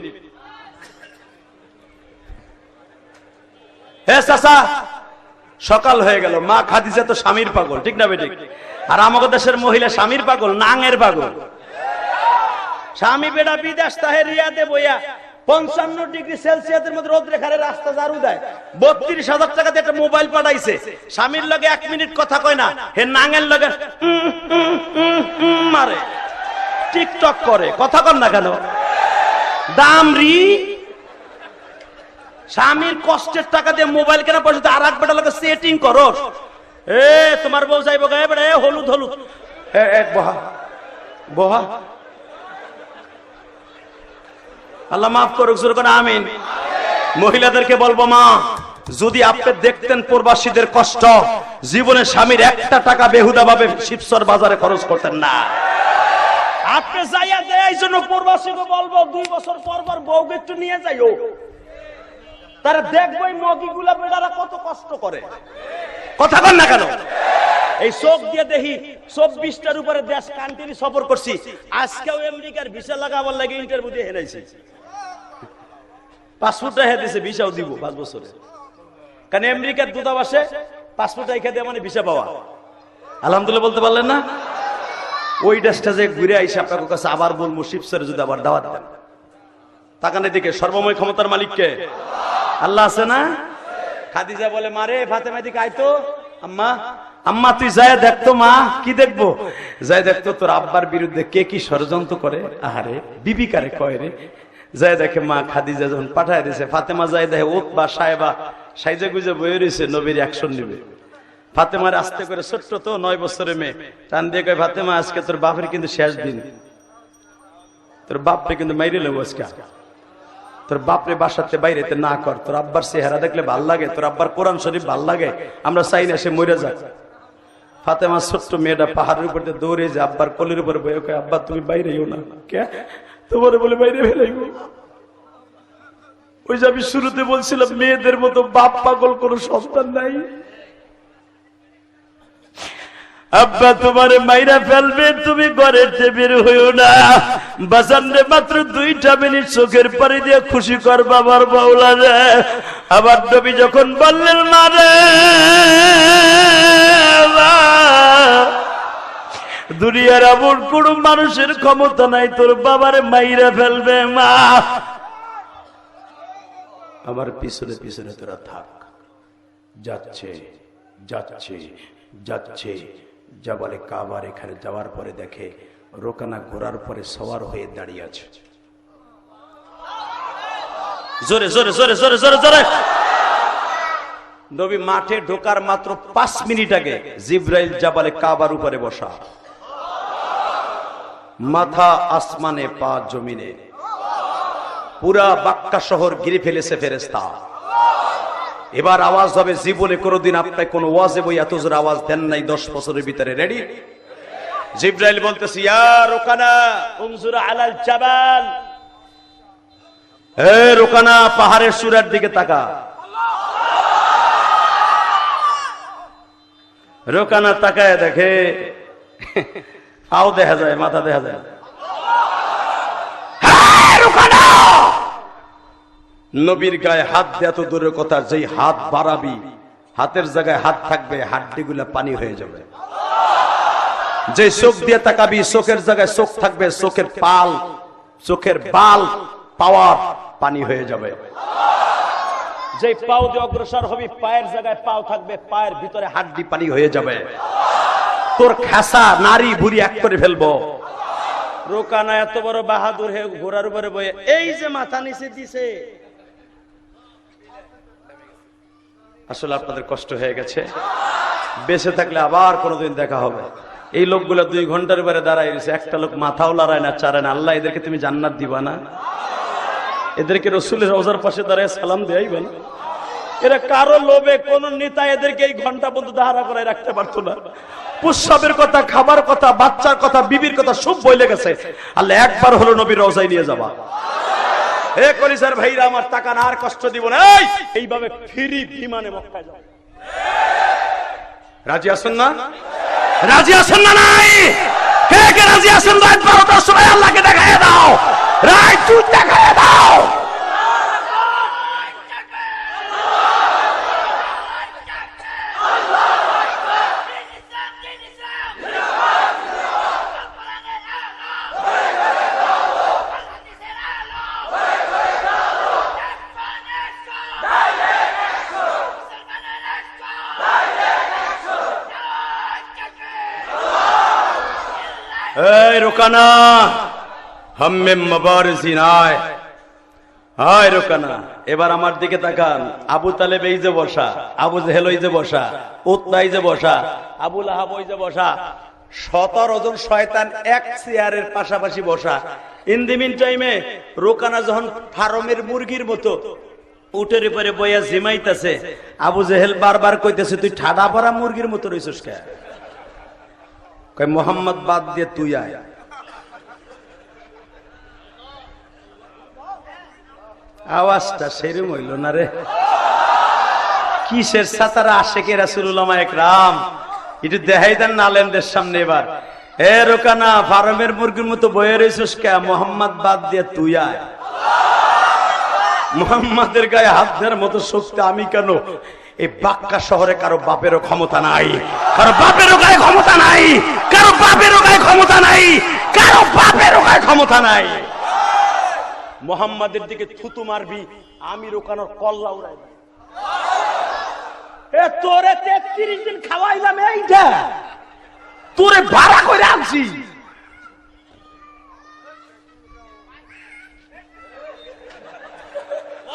হে চাচা সকাল হয়ে গেল, মা খাদিজা তো স্বামীর পাগল, ঠিক না বেঠিক? আর আমাদের দেশের মহিলা স্বামীর পাগল, নাঙের পাগল। স্বামী বেটা বিদেশ তাহে রিয়াদে বইয়া 55 ডিগ্রি সেলসিয়াসের মধ্যে রোদ রেখারে রাস্তা ঝাড়ু দেয়, 32,000 টাকা দিয়ে একটা মোবাইল পাঠাইছে, স্বামীর লগে 1 মিনিট কথা কয় না, হে নাঙের লগে মারে, টিকটক করে, কথা কন না কেন? দামরি স্বামীর কষ্টের টাকা দিয়ে মোবাইল কেনা পয়সা আর এক বেটা লগে সেটিং করো। এ তোমার বউ যাইব গায়ে বেড়ে হলুদ হলুদ, বহা বহা। আল্লাহ মাফ করুক, জোরে করে আমিন। মহিলাদেরকে বলবো মা, যদি আপনি দেখতেন প্রবাসীদের কষ্ট, জীবনে স্বামীর 1টা টাকা বেহুদা ভাবে শিবসর বাজারে খরচ করতেন না। আপনি যাইয়া দেয় এই জন্য প্রবাসীকে বলবো 2 বছর পর পর বউকে একটু নিয়ে যাইও, তারা দেখবো এই মগিগুলা বেটারা কত কষ্ট করে। কথা বল না কেন? এই চোখ দিয়ে দেখি 24টার উপরে দেশ কান্ট্রি সফর করছি, আজকেও আমেরিকার ভিসা লাগাবার লাগে ইন্টারভিউ দিয়ে হেরাইছি। পাসপোর্টটা হে দিছে, ভিসাও দিব 5 বছরে। কারণ আমেরিকার দূতাবাসে পাসপোর্টটা এখানে দিয়ে মানে ভিসা পাওয়া। আলহামদুলিল্লাহ বলতে পারলেন না? ওই দেশটা যে ঘুরে আইসে আপনার কাছে আবার বলবো শিবসরে যদি আবার দাওয়াত দেন। তাকানের দিকে, সর্বময় ক্ষমতার মালিককে আল্লাহ আছে না? খাদিজা বলে মারে ফাতেমা দিকে আইতো, আম্মা আম্মা তুই যায় দেখতো। মা কি দেখবো? যায় দেখতো তোর আব্বার বিরুদ্ধে কে কি ষড়যন্ত্র করে। আহারে বিবি কারে কয় রে? যায় দেখে মা খাদিজা যখন পাঠায় দিয়েছে, ফাতেমা যায় দেখে উতবা সাহেবা সাইজে গুজে বয়ে রয়েছে, নবীর অ্যাকশন নিবে। ফাতেমার আস্তে করে, ছোট্ট তো 9 বছরের মেয়ে, টান দিয়ে কয় ফাতেমা আজকে তোর বাপের কিন্তু শেষ দিন, তোর বাপরে কিন্তু মাইরে লেবো আজকে, তোর বাপরে বাসাতে বাইরেতে না কর, তোর আব্বার চেহারা দেখলে ভাল লাগে, তোর আব্বার কোরআন শরীফ ভাল লাগে, আমরা চাই না সে মরে যাক। ফাতেমা ছোট্ট মেয়েটা পাহাড়ের উপর দৌড়ে যে আব্বার কোলের উপর বয়ে কয় আব্বা তুমি বাইরেও না, কে তোমার বলে বাইরে ফেলাইব। ওই যে আমি শুরুতে বলছিলাম মেয়েদের মতো বাপ পাগল কোন সন্তান নাই। আব্বা তোমার মাইরা ফেলবে, তুমি ঘরের বের হইও না। বাজানরে মাত্র 2টা মিনিট চোখের পানি দিয়ে খুশি কর বাবার বাউলা রে। আবার নবী যখন বললেন মা রে, দুনিয়ার এমন কোন মানুষের ক্ষমতা নাই তোর বাবারে মাইরা ফেলবে। মা আমার পিছনে পিছনে তোরা থাক। যাচ্ছে যাচ্ছে যাচ্ছে, জাবালে কাবার এখানে যাওয়ার পরে দেখে রোকানা ঘোড়ার পরে সওয়ার হয়ে দাঁড়িয়ে আছে। জোরে জোরে জোরে জোরে জোরে জোরে। নবী মাঠে ঢোকার মাত্র 5 মিনিট আগে জিব্রাইল জাবালে কাবার উপরে বসা, মাথা আসমানে পা জমিনে, পুরা বাক্কা শহর ঘিরে ফেলেছে ফেরেশতা। এবার আওয়াজ হবে, জীবনে কোনোদিন আপনার কোন ওয়াজে বই এত জোরে আওয়াজ দেন নাই 10 বছরের ভিতরে। রেডি? জিব্রাইল বলতেছে, ইয়া রোকানা উনজুর আলাল জাবাল, হে রোকানা পাহাড়ের চূড়ার দিকে তাকা। রোকানা তাকায় দেখে পাও দেখা যায়, মাথা দেখা যায়। নবীর গায়ে হাত দেয়া তো দূরের কথা, যেই হাত বাড়াবি হাতের জায়গায় হাত থাকবে, হাড্ডিগুলা পানি হয়ে যাবে। যে চোখ দিয়ে তাকাবি চোখের জায়গায় চোখ থাকবে, চোখের পাল চোখের বাল পাওয়ার পানি হয়ে যাবে। যে পাও দিয়ে অগ্রসর হবি পায়ের জায়গায় পাও থাকবে, পায়ের ভিতরে হাড্ডি পানি হয়ে যাবে। তোর খাসা নারী বুড়ি এক করে ফেলবো। রোকানা এত বড় বাহাদুর হয়ে ঘোড়ার উপরে বয়ে এই যে মাথা নিচে দিছে। আসলে আপনাদের কষ্ট হয়ে গেছে, বেঁচে থাকলে আবার কোনোদিন দেখা হবে। এই লোকগুলো 2 ঘন্টার উপরে দাঁড়ায় গেছে, একটা লোক মাথাও লড়ায় না, চারে না। আল্লাহ এদেরকে তুমি জান্নাত দিবা না? এদেরকে রসুলের রওজার পাশে দাঁড়ায় সালাম দেয়াইবে না? এরা কারো লোভে কোন নেতা এদেরকে এই ঘন্টা পর্যন্ত দাঁড়া করে রাখতে পারতো না। প্রস্রাবের কথা, খাবার কথা, বাচ্চার কথা, বিবির কথা সব বইলে গেছে। আল্লাহ একবার হলো নবীর রওজায় নিয়ে যাবা। হে কলিজার ভাইরা আমার, টাকা না আর কষ্ট দিব না। এইভাবে ফ্রি বিমানে মক্কায় যাও। রাজি আছেন না? রাজি আছেন না? নাই কে কে রাজি আছেন? রাত 12টার সময় আল্লাহকে দেখায় দাও, রাত 2 দেখায় দাও। এই রোকানা হাম্মে মুবারজিন আয়, হায় রোকানা এবার আমার দিকে তাকান। আবু তালেব এই যে বসা, আবু জেহেল ওই যে বসা, উতবা এই যে বসা, আবু লাহাব ওই যে বসা, 17 জন শয়তান এক চেয়ারের পাশাপাশি বসা। ইন দি মিন টাইমে রোকানা যখন ফার্মের মুরগির মতো উটের উপরে বইয়া জিমাইতেছে, আবু জেহেল বারবার কইতেছে, তুই ঠাডা পড়া মুরগির মতো রইছিস কে? কই মোহাম্মদ বাদ দিয়ে তুই আয়। আওয়াজটা সেরম হইল না রে। কিসের সাতারা আশেকে রাসূলুল্লাহ একরাম, একটু দেখাই দেন না আলেমদের সামনে। এবার হে রোকানা ফার্মের মুরগির মতো বয়ে রইছিস কে? মোহাম্মদ বাদ দিয়ে তুই আয়। মোহাম্মদের গায়ে হাত দেওয়ার মতো শক্তি আমি কেন? এই বাক্কা শহরে কারো বাপেরও ক্ষমতা নাই, কারো বাপেরও গায়ে ক্ষমতা নাই, কারো বাপেরও গায়ে ক্ষমতা নাই, কারো বাপেরও গায়ে ক্ষমতা নাই। মোহাম্মদের দিকে থুতু মারবি, আমি রোকানোর কল্লা উড়াই। এ তোরে 33 দিন খাওয়াইলাম, এইটা তোরে ভাড়া করে আনছি।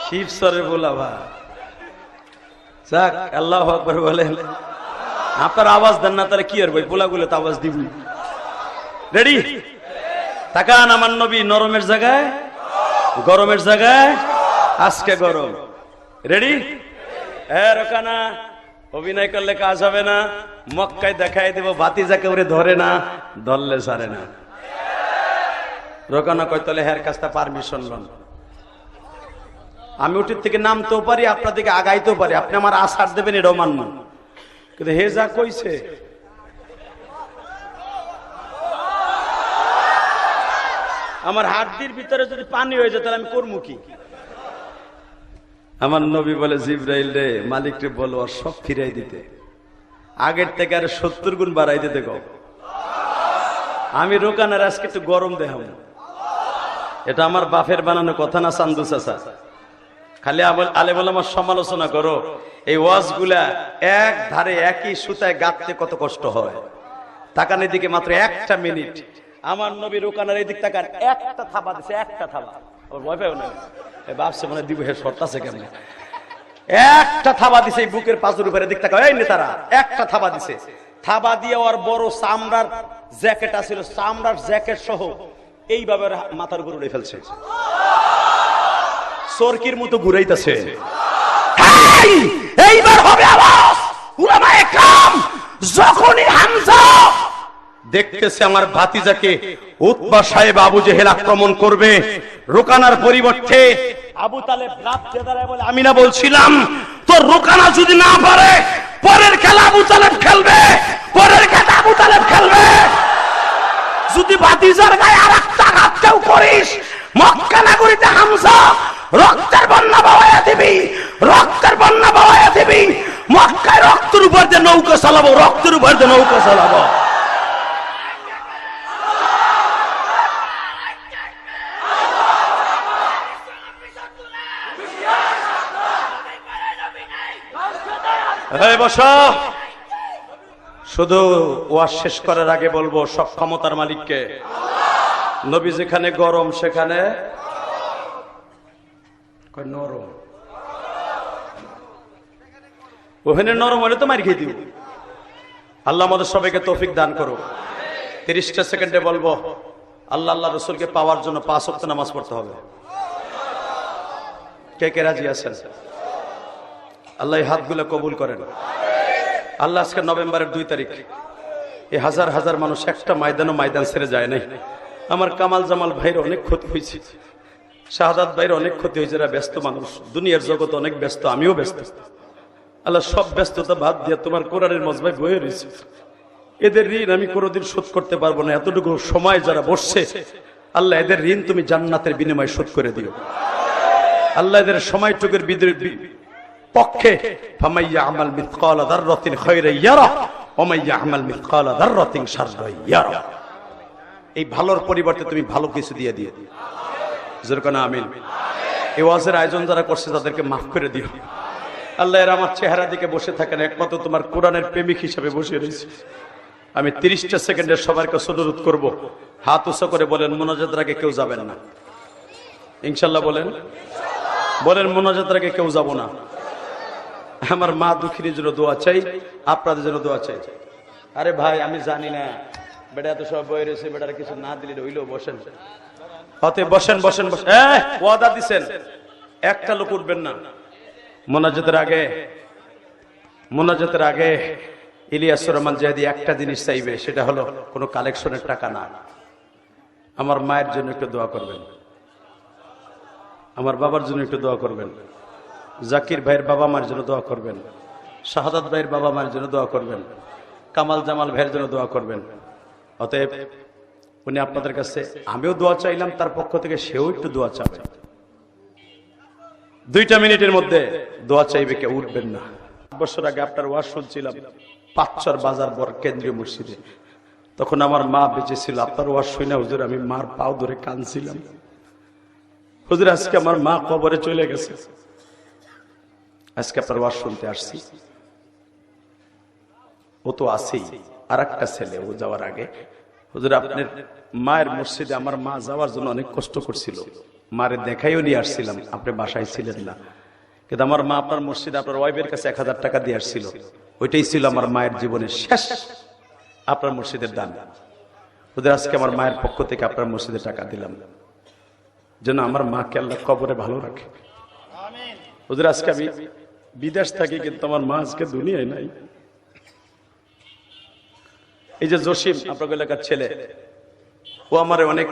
শিবসরে বলাবা যাক, আল্লাহু আকবার বলেন। আপনার আওয়াজ দেন না, তাহলে কি আর ভাই পোলাগুলো তো আওয়াজ দিবি। রেডি? তাকান আমার নবী নরমের জায়গায়, গরমের জায়গায় আজকে গরম। রেডি? হ্যাঁ রোকানা, অভিনয় করলে কাজ হবে না। মক্কায় দেখাই দেব ভাতিজাকে ওরে ধরে না, ধরলে সারে না। রোকানা কয় তাহলে হ্যার কাছটা পারমিশন লন। আমি উঠির থেকে নামতেও পারি, আপনার দিকে আগাইতেও পারি, আপনি আমার আশার দেবেন এটাও মানব। কিন্তু হে যা কইছে আমার হাড্ডির ভিতরে যদি পানি হয়ে যায় তাহলে আমি করবো কি? আমার নবী বলে, জিবরাইল রে, মালিক রে বলো আর সব ফিরাই দিতে, আগের থেকে আরে 70 গুণ বাড়াই দিতে গো। আমি রোকানার আজকে একটু গরম দেখাম। এটা আমার বাপের বানানো কথা না, চান্দু চাচা। খালি আলেম ওলামার সমালোচনা করো, এই ওয়াজ গুলা এক ধারে একই সুতায় গাঁথতে কত কষ্ট হয়। তাকানের দিকে মাত্র একটা মিনিট, আমার নবী রোকানার এই দিক তাকান, একটা থাবা দিছে, একটা থাবা। ভয় পাও না, ভাবছে মানে দিব হে শর্ত আছে কেমন, একটা থাবা দিছে এই বুকের পাঁচুর উপরে, দিক তাকা, এই নেতারা একটা থাবা দিছে। থাবা দিয়ে ওর বড় চামড়ার জ্যাকেট আছিল, চামড়ার জ্যাকেট সহ এইভাবে মাথার উপর উড়ে ফেলছে, চরকির মতো ঘুরাইতেছে। এইবার হবে আওয়াজ। উলামায়ে কেরাম যখনই হামজা দেখতেছে আমার ভাতিজাকে উতবা সাহেব আবু জেহেল আক্রমণ করবে, রোকানার পরিবর্তে আবু তালেব রাত দাঁড়ায় বলে, আমি না বলছিলাম তোর রোকানা যদি না পারে পরের খেলা আবু তালেব খেলবে, পরের খেলা আবু তালেব খেলবে। যদি ভাতিজার গায়ে আরেকটা আঘাত কেউ করিস, মক্কা নগরীতে হামজা রক্তের বন্যা বওয়াইয়া দিবি, রক্তের বন্যা বওয়াইয়া দিবি। মক্কায় রক্তের উপর দিয়ে নৌকা চালাবো, রক্তের উপর দিয়ে নৌকা চালাবো। বসো। শুধু ওয়াজ শেষ করার আগে বলবো, সব ক্ষমতার মালিককে। নবী যেখানে গরম সেখানে নরম, ওখানে নরম হলে তো মার খেয়ে দিব। আল্লাহ আমাদের সবাইকে তৌফিক দান করো। 30টা সেকেন্ডে বলবো, আল্লাহ আল্লাহ রসুলকে পাওয়ার জন্য 5 ওয়াক্ত নামাজ পড়তে হবে। কে কে রাজি আছেন? আল্লাহ এই হাতগুলো কবুল করেন। আল্লাহ আজকে নভেম্বরের 2 তারিখ, এই হাজার হাজার মানুষ একটা ময়দান ছেড়ে যায় নাই। আমার কামাল জামাল ভাইয়ের অনেক ক্ষতি হয়েছে, শাহাদাত ভাইয়ের অনেক ক্ষতি হয়েছে। এরা ব্যস্ত মানুষ, দুনিয়ার জগৎ অনেক ব্যস্ত, আমিও ব্যস্ত। আল্লাহ সব ব্যস্ততা বাদ দিয়ে তোমার কোরআনের মজবায় বয়ে রয়েছে। এদের ঋণ আমি কোনোদিন শোধ করতে পারবো না। এতটুকু সময় যারা বসছে, আল্লাহ এদের ঋণ তুমি জান্নাতের বিনিময়ে শোধ করে দিও। আল্লাহ এদের সময়টুকুর পক্ষে ফামাইয়া আমাল মিসকালা যাররাতিন খায়রান ইয়ারা ওয়া মাইয়া আমাল মিসকালা যাররাতিন শাররান ইয়ারা। এই ভালোর পরিবর্তে তুমি ভালো কিছু দিয়ে দিও। জোরকানা আমিন। এই ওয়াজের আয়োজন যারা করছে তাদেরকে মাফ করে দিও। আল্লাহ এর আমার চেহারা দিকে বসে থাকেন, একমাত্র তোমার কোরআনের প্রেমিক হিসেবে বসে রয়েছে। আমি 30টা সেকেন্ডের সবার কাছে অনুরোধ করব, হাত উঁচু করে বলেন মুনাজাতের আগে কেউ যাবেন না। ইনশাআল্লাহ বলেন, বলেন মুনাজাতের আগে কেউ যাব না। আমার মা দুঃখীর জন্য দোয়া চাই, আপনাদের জন্য দোয়া চাই। আরে ভাই আমি জানি না, বেটা এত সব বই রয়েছে, বেটার কিছু না দিলে হইলেও বসেন, অতএব বসেন বসেন বসেন। ওয়াদা দিছেন একটা লোক উঠবেন না মোনাজাতের আগে। ইলিয়াসুর রহমান জাহেদি একটা জিনিস চাইবে, সেটা হলো কোনো কালেকশনের টাকা না। আমার মায়ের জন্য একটু দোয়া করবেন, আমার বাবার জন্য একটু দোয়া করবেন, জাকির ভাইয়ের বাবা মার জন্য দোয়া করবেন, শাহাদাত ভাইয়ের বাবা মার জন্য দোয়া করবেন, কামাল জামাল ভাইয়ের জন্য দোয়া করবেন। অতএব উনি আপনাদের কাছে, আমিও দোয়া চাইলাম তার পক্ষ থেকে, সেও একটু দোয়া চাবে। 2টা মিনিটের মধ্যে দোয়া চাইবে, কেউ উঠবেন না। 8 বছর আগে আপনার ওয়াজ শুনছিলাম পাঁচচর বাজার বর কেন্দ্রীয় মসজিদে, তখন আমার মা বেঁচে ছিল। আপনার ওয়াজ শুনে হুজুর আমি মার পাও ধরে কাঁদছিলাম। হুজুর আজকে আমার মা কবরে চলে গেছে, আজকে আপনার ওয়াজ শুনতে আসছি। ও তো আছেই, আর একটা ছেলে, ও যাওয়ার আগে হুজুর আপনার মায়ের মসজিদে আমার মা যাওয়ার জন্য অনেক কষ্ট করছিল, মারে দেখাইও নিয়ে আসছিলাম, আপনি বাসায় ছিলেন না। কিন্তু আমার মা আপনার মসজিদে আপনার ওয়াইফের কাছে 1000 টাকা দিয়ে আসছিল, ওইটাই ছিল আমার মায়ের জীবনের শেষ আপনার মসজিদের দান। হুজুর আজকে আমার মায়ের পক্ষ থেকে আপনার মসজিদে টাকা দিলাম, যেন আমার মাকে আল্লাহ কবরে ভালো রাখে। হুজুর আজকে আমি বিদেশ থাকি, কিন্তু আমার মা আজকে দুনিয়ায় নাই। এই যে জসিম আপনার এলাকার ছেলে, ও আমার অনেক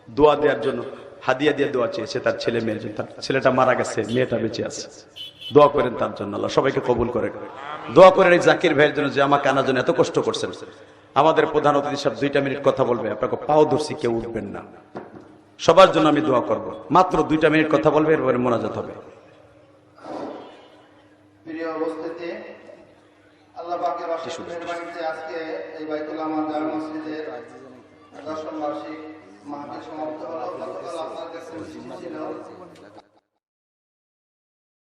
দোয়া দেওয়ার জন্য হাদিয়া দিয়ে দোয়া চেয়েছে তার ছেলে মেয়ের জন্য। তার ছেলেটা মারা গেছে, মেয়েটা বেঁচে আছে, দোয়া করেন তার জন্য, আল্লাহ সবাইকে কবুল করেন। দোয়া করেন এই জাকির ভাইয়ের জন্য, যে আমাকে আনার জন্য এত কষ্ট করছেন। আমাদের প্রধান অতিথি সাহেব 2টা মিনিট কথা বলবে, আপনাকে পাও ধরছি, কেউ উঠবেন না। সবার জন্য আমি দোয়া করব। মাত্র 2টা মিনিট কথা বলবে, এরপরে মোনাজাত হবে। প্রিয় উপস্থিতি, আল্লাহ পাকের অশেষ মেহেরবানিতে আজকে এই বাইতুল আমান জামে মসজিদের 10ম বার্ষিক মাহফিল সমাপ্ত হলো। গতকাল আপনার কাছে চিঠি ছিল